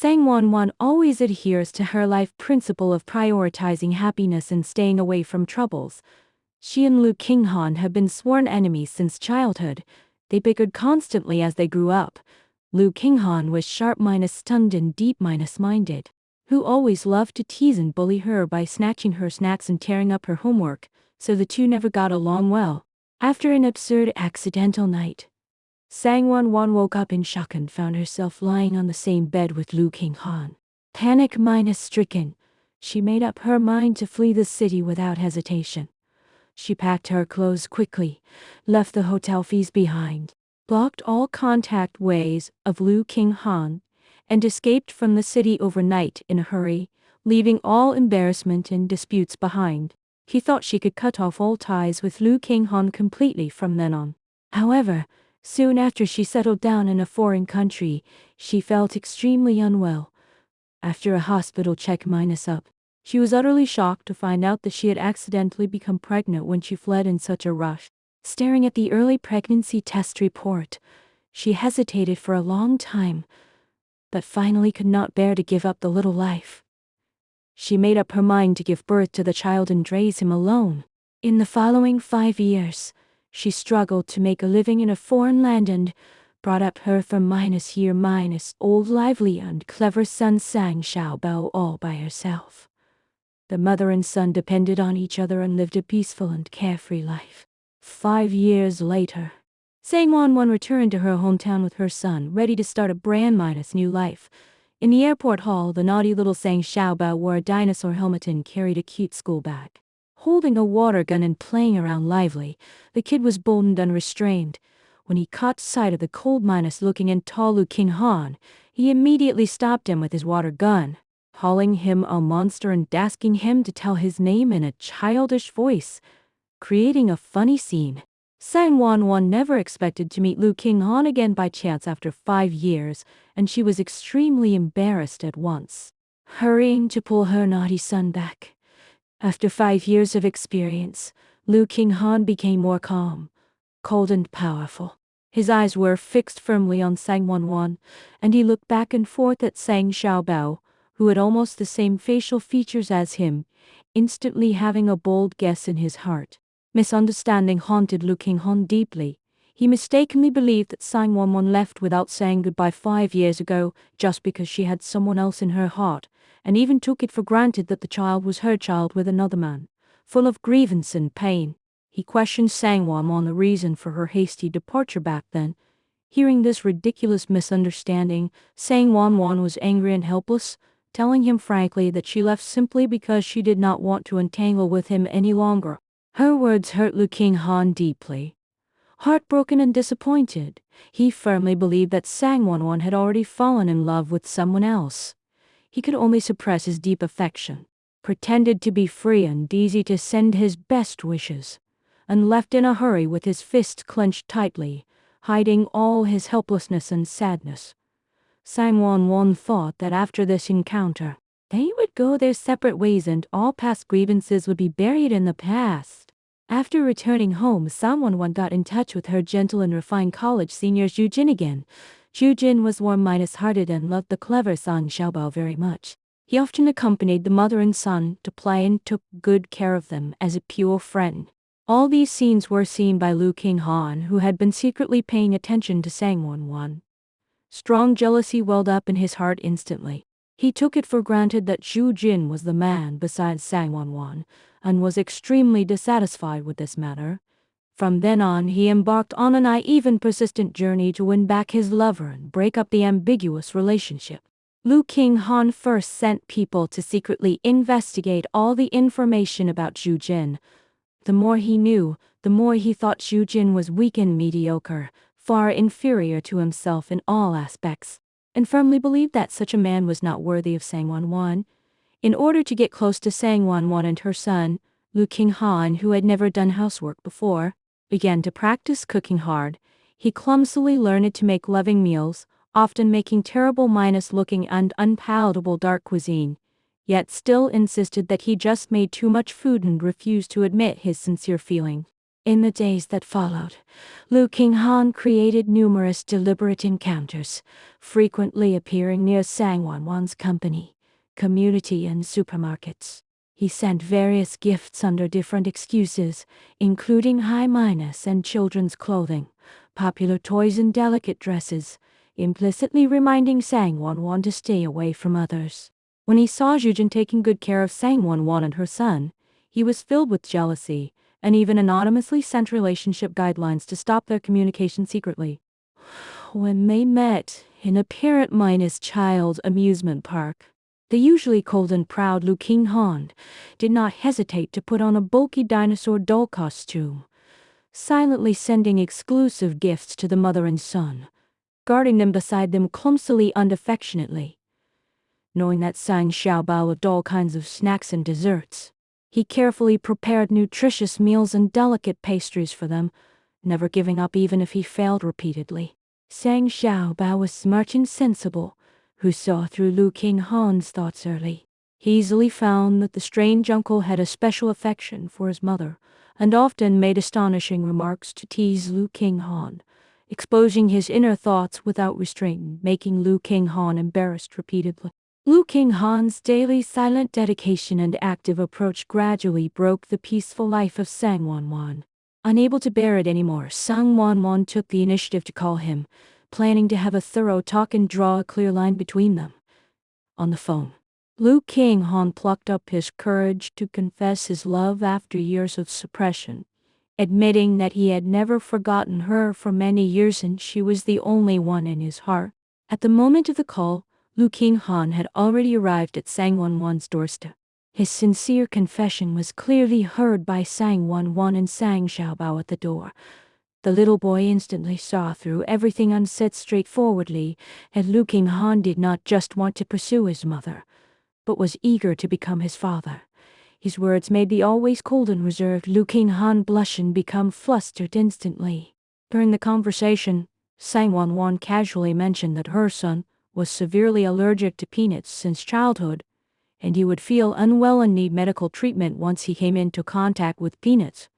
Sang Wanwan always adheres to her life principle of prioritizing happiness and staying away from troubles. She and Lu Qinghan have been sworn enemies since childhood. They bickered constantly as they grew up. Lu Qinghan was sharp-stunned and deep-minded, who always loved to tease and bully her by snatching her snacks and tearing up her homework, so the two never got along well. After an absurd accidental night, Sang Wanwan woke up in shock and found herself lying on the same bed with Lu Qinghan. Panic-stricken, she made up her mind to flee the city without hesitation. She packed her clothes quickly, left the hotel fees behind, blocked all contact ways of Lu Qinghan, and escaped from the city overnight in a hurry, leaving all embarrassment and disputes behind. He thought she could cut off all ties with Lu Qinghan completely from then on. However, soon after she settled down in a foreign country, she felt extremely unwell. After a hospital check-up, she was utterly shocked to find out that she had accidentally become pregnant when she fled in such a rush. Staring at the early pregnancy test report, she hesitated for a long time, but finally could not bear to give up the little life. She made up her mind to give birth to the child and raise him alone. In the following 5 years, she struggled to make a living in a foreign land and brought up her old lively and clever son Sang Xiaobao all by herself. The mother and son depended on each other and lived a peaceful and carefree life. 5 years later, Sang Wanwan returned to her hometown with her son, ready to start a brand new life. In the airport hall, the naughty little Sang Xiaobao wore a dinosaur helmet and carried a cute school bag. Holding a water gun and playing around lively, the kid was bold and unrestrained. When he caught sight of the cold-looking and tall Lu Qinghan, he immediately stopped him with his water gun, calling him a monster and asking him to tell his name in a childish voice, creating a funny scene. Sang Wanwan never expected to meet Lu Qinghan again by chance after 5 years, and she was extremely embarrassed at once. Hurrying to pull her naughty son back. After 5 years of experience, Lu Qinghan became more calm, cold and powerful. His eyes were fixed firmly on Sang Wanwan, and he looked back and forth at Sang Xiaobao, who had almost the same facial features as him, instantly having a bold guess in his heart. Misunderstanding haunted Lu Qinghan deeply. He mistakenly believed that Sang Wanwan left without saying goodbye 5 years ago just because she had someone else in her heart, and even took it for granted that the child was her child with another man. Full of grievance and pain, he questioned Sang Wanwan the reason for her hasty departure back then. Hearing this ridiculous misunderstanding, Sang Wanwan was angry and helpless, telling him frankly that she left simply because she did not want to entangle with him any longer. Her words hurt Lu Qinghan deeply. Heartbroken and disappointed, he firmly believed that Sang Wanwan had already fallen in love with someone else. He could only suppress his deep affection, pretended to be free and easy to send his best wishes, and left in a hurry with his fists clenched tightly, hiding all his helplessness and sadness. Sang Wanwan thought that after this encounter, they would go their separate ways and all past grievances would be buried in the past. After returning home, Sang Wanwan got in touch with her gentle and refined college senior Zhu Jin again. Zhu Jin was warm-hearted and loved the clever Sang Xiaobao very much. He often accompanied the mother and son to play and took good care of them as a pure friend. All these scenes were seen by Lu Qinghan, who had been secretly paying attention to Sang Wanwan. Strong jealousy welled up in his heart instantly. He took it for granted that Zhu Jin was the man besides Sang Wanwan, and was extremely dissatisfied with this matter. From then on, he embarked on a naive and persistent journey to win back his lover and break up the ambiguous relationship. Lu Qinghan first sent people to secretly investigate all the information about Zhu Jin. The more he knew, the more he thought Zhu Jin was weak and mediocre, far inferior to himself in all aspects, and firmly believed that such a man was not worthy of Sang Wanwan. In order to get close to Sang Wanwan and her son, Lu Qinghan, who had never done housework before, began to practice cooking hard. He clumsily learned to make loving meals, often making terrible looking and unpalatable dark cuisine, yet still insisted that he just made too much food and refused to admit his sincere feeling. In the days that followed, Lu Qinghan created numerous deliberate encounters, frequently appearing near Sangwon-wan's company, community and supermarkets. He sent various gifts under different excuses, including high minus and children's clothing, popular toys and delicate dresses, implicitly reminding Sangwon-wan to stay away from others. When he saw Zhujin taking good care of Sangwon-wan and her son, he was filled with jealousy, and even anonymously sent relationship guidelines to stop their communication secretly. When they met in a parent-minus child amusement park, the usually cold and proud Lu Qinghan did not hesitate to put on a bulky dinosaur doll costume, silently sending exclusive gifts to the mother and son, guarding them beside them clumsily and affectionately. Knowing that Sang Xiaobao loved all kinds of snacks and desserts, he carefully prepared nutritious meals and delicate pastries for them, never giving up even if he failed repeatedly. Sang Xiaobao was smart and sensible, who saw through Lu Qinghan's thoughts early. He easily found that the strange uncle had a special affection for his mother, and often made astonishing remarks to tease Lu Qinghan, exposing his inner thoughts without restraint, making Lu Qinghan embarrassed repeatedly. Lu Qinghan's daily silent dedication and active approach gradually broke the peaceful life of Sangwon-wan. Unable to bear it anymore, Sangwon-wan took the initiative to call him, planning to have a thorough talk and draw a clear line between them. On the phone, Lu Qinghan plucked up his courage to confess his love after years of suppression, admitting that he had never forgotten her for many years and she was the only one in his heart. At the moment of the call, Lu Qinghan had already arrived at Sangwon-wan's doorstep. His sincere confession was clearly heard by Sangwon-wan and Sang Xiaobao at the door. The little boy instantly saw through everything and said straightforwardly that Lu Qinghan did not just want to pursue his mother, but was eager to become his father. His words made the always cold and reserved Lu Qinghan blush and become flustered instantly. During the conversation, Sangwon-wan casually mentioned that her son was severely allergic to peanuts since childhood, and he would feel unwell and need medical treatment once he came into contact with peanuts.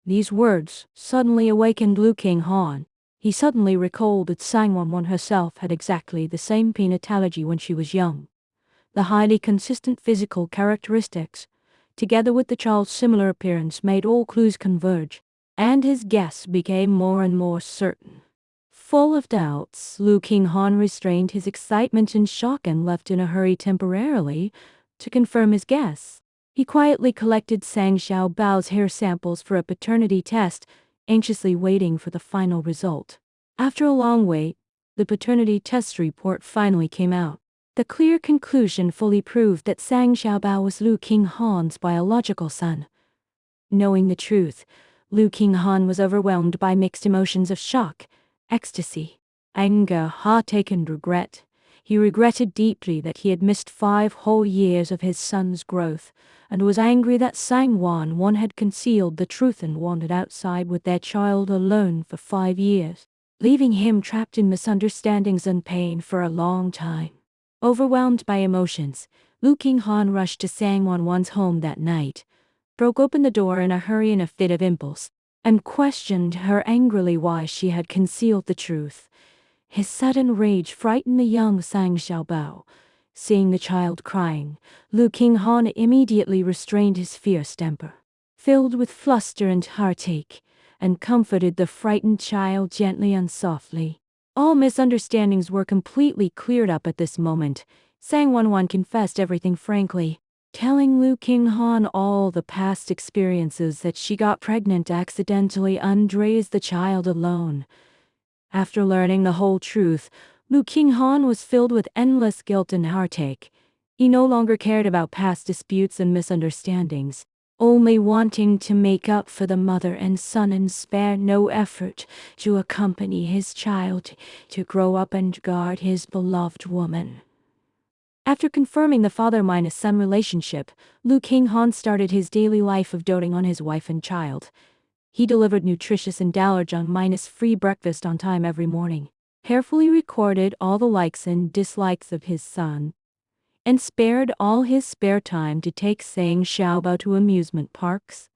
These words suddenly awakened Lu Qinghan. He suddenly recalled that Sangwon-wan herself had exactly the same peanut allergy when she was young. The highly consistent physical characteristics, together with the child's similar appearance, made all clues converge, and his guess became more and more certain. Full of doubts, Lu Qinghan restrained his excitement and shock and left in a hurry temporarily to confirm his guess. He quietly collected Sang Xiaobao's hair samples for a paternity test, anxiously waiting for the final result. After a long wait, the paternity test report finally came out. The clear conclusion fully proved that Sang Xiaobao was Lu Qinghan's biological son. Knowing the truth, Lu Qinghan was overwhelmed by mixed emotions of shock, ecstasy, anger, heartache, and regret. He regretted deeply that he had missed 5 whole years of his son's growth, and was angry that Sangwon-wan had concealed the truth and wandered outside with their child alone for 5 years, leaving him trapped in misunderstandings and pain for a long time. Overwhelmed by emotions, Lu Qinghan rushed to Sangwon-wan's home that night, broke open the door in a hurry in a fit of impulse, and questioned her angrily why she had concealed the truth. His sudden rage frightened the young Sang Xiaobao. Seeing the child crying, Lu Qinghan immediately restrained his fierce temper, filled with fluster and heartache, and comforted the frightened child gently and softly. All misunderstandings were completely cleared up at this moment. Sangwon-wan confessed everything frankly, telling Lu Qinghan all the past experiences, that she got pregnant accidentally and raised the child alone. After learning the whole truth, Lu Qinghan was filled with endless guilt and heartache. He no longer cared about past disputes and misunderstandings, only wanting to make up for the mother and son, and spare no effort to accompany his child to grow up and guard his beloved woman. After confirming the father-son relationship, Lu Qinghan started his daily life of doting on his wife and child. He delivered nutritious and allergen-free breakfast on time every morning, carefully recorded all the likes and dislikes of his son, and spared all his spare time to take Sang Xiaobao to amusement parks.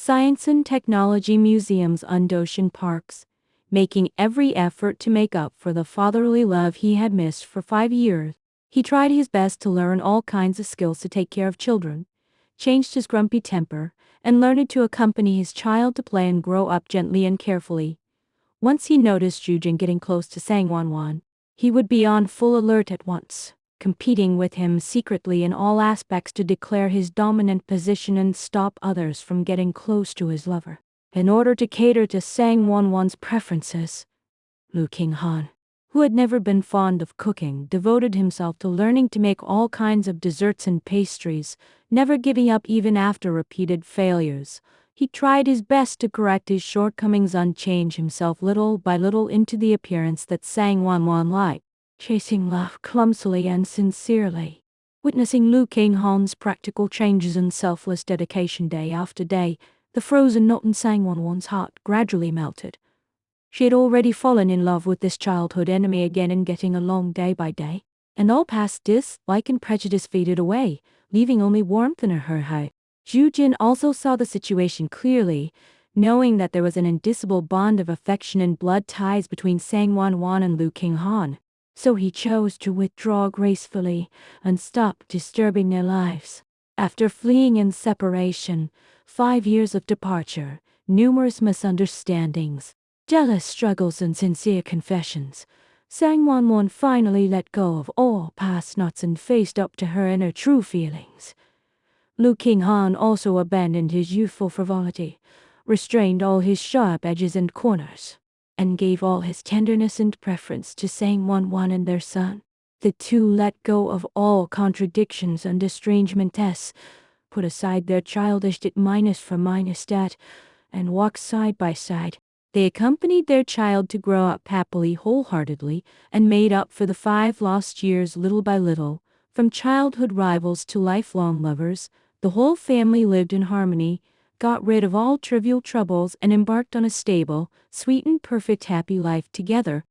science and technology museums and ocean parks, making every effort to make up for the fatherly love he had missed for 5 years. He tried his best to learn all kinds of skills to take care of children, changed his grumpy temper, and learned to accompany his child to play and grow up gently and carefully. Once he noticed Jujin getting close to Sang Wanwan, he would be on full alert at once, competing with him secretly in all aspects to declare his dominant position and stop others from getting close to his lover. In order to cater to Sang Wanwan's preferences, Lu Qinghan, who had never been fond of cooking, devoted himself to learning to make all kinds of desserts and pastries, never giving up even after repeated failures. He tried his best to correct his shortcomings and change himself little by little into the appearance that Sang Wanwan liked, chasing love clumsily and sincerely. Witnessing Lu Qinghan's practical changes and selfless dedication day after day, the frozen knot in Sang Wanwan's heart gradually melted. She had already fallen in love with this childhood enemy again and getting along day by day, and all past dislike and prejudice faded away, leaving only warmth in her heart. Jujin also saw the situation clearly, knowing that there was an indissoluble bond of affection and blood ties between Sang Wanwan and Lu Qinghan, so he chose to withdraw gracefully and stop disturbing their lives. After fleeing in separation, 5 years of departure, numerous misunderstandings, jealous struggles and sincere confessions, Sang Wanwan finally let go of all past knots and faced up to her inner true feelings. Lu Qinghan also abandoned his youthful frivolity, restrained all his sharp edges and corners, and gave all his tenderness and preference to Sang Wanwan and their son. The two let go of all contradictions and estrangements, put aside their childish dat, and walked side by side. They accompanied their child to grow up happily wholeheartedly and made up for the 5 lost years little by little. From childhood rivals to lifelong lovers, the whole family lived in harmony, got rid of all trivial troubles and embarked on a stable, sweet and perfect happy life together,